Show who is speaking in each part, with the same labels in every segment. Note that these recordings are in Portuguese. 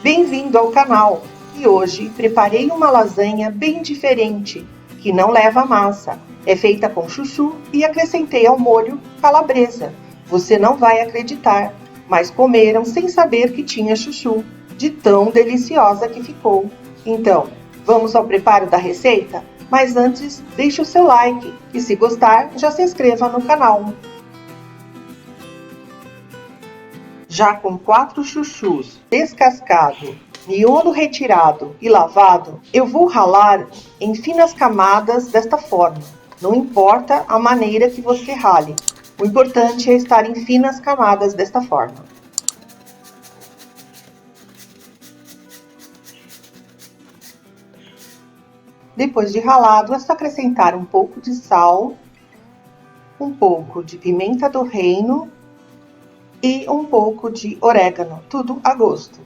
Speaker 1: Bem-vindo ao canal! E hoje preparei uma lasanha bem diferente, que não leva massa. É feita com chuchu e acrescentei ao molho calabresa. Você não vai acreditar, mas comeram sem saber que tinha chuchu, de tão deliciosa que ficou. Então, vamos ao preparo da receita? Mas antes, deixe o seu like e se gostar, já se inscreva no canal. Já com 4 chuchus descascado, miolo retirado e lavado, eu vou ralar em finas camadas desta forma. Não importa a maneira que você rale, o importante é estar em finas camadas desta forma. Depois de ralado, é só acrescentar um pouco de sal, um pouco de pimenta do reino e um pouco de orégano, tudo a gosto.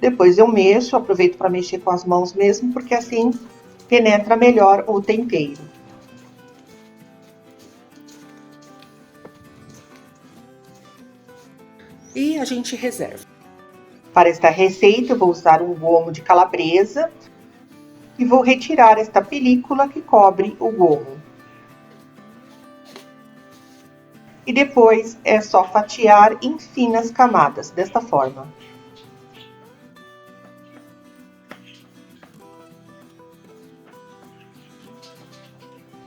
Speaker 1: Depois eu mexo, aproveito para mexer com as mãos mesmo, porque assim penetra melhor o tempero. E a gente reserva. Para esta receita eu vou usar um gomo de calabresa e vou retirar esta película que cobre o gomo. E depois é só fatiar em finas camadas, desta forma.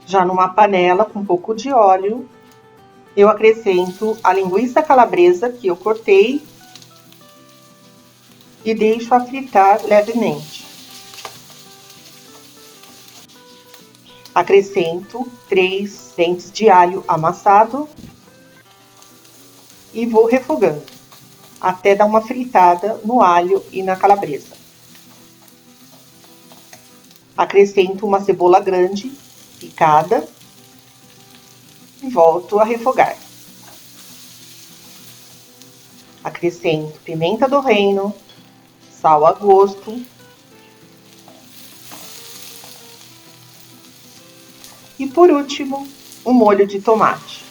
Speaker 1: Já numa panela com um pouco de óleo, eu acrescento a linguiça calabresa que eu cortei e deixo a fritar levemente. Acrescento 3 dentes de alho amassado e vou refogando até dar uma fritada no alho e na calabresa. Acrescento uma cebola grande picada e volto a refogar. Acrescento pimenta do reino, sal a gosto e, por último, o molho de tomate.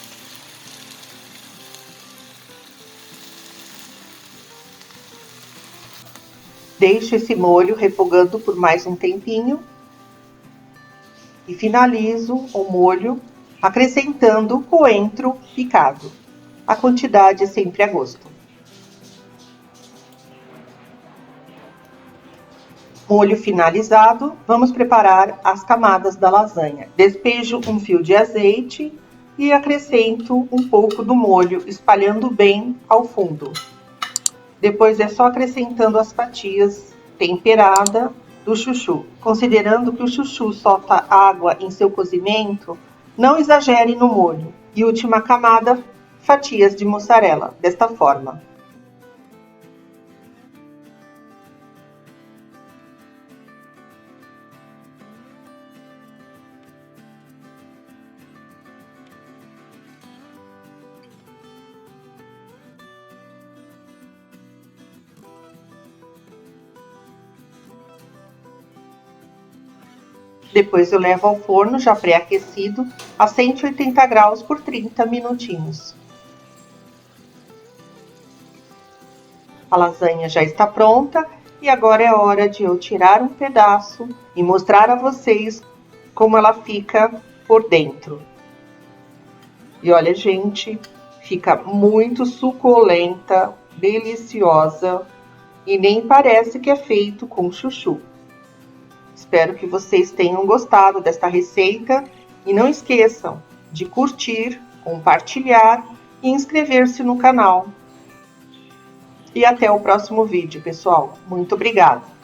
Speaker 1: Deixo esse molho refogando por mais um tempinho e finalizo o molho acrescentando coentro picado. A quantidade é sempre a gosto. Molho finalizado, vamos preparar as camadas da lasanha. Despejo um fio de azeite e acrescento um pouco do molho, espalhando bem ao fundo. Depois é só acrescentando as fatias temperadas do chuchu. Considerando que o chuchu solta água em seu cozimento, não exagere no molho. E última camada, fatias de mussarela, desta forma. Depois eu levo ao forno já pré-aquecido a 180 graus por 30 minutinhos. A lasanha já está pronta e agora é hora de eu tirar um pedaço e mostrar a vocês como ela fica por dentro. E olha, gente, fica muito suculenta, deliciosa e nem parece que é feito com chuchu. Espero que vocês tenham gostado desta receita e não esqueçam de curtir, compartilhar e inscrever-se no canal. E até o próximo vídeo, pessoal. Muito obrigada!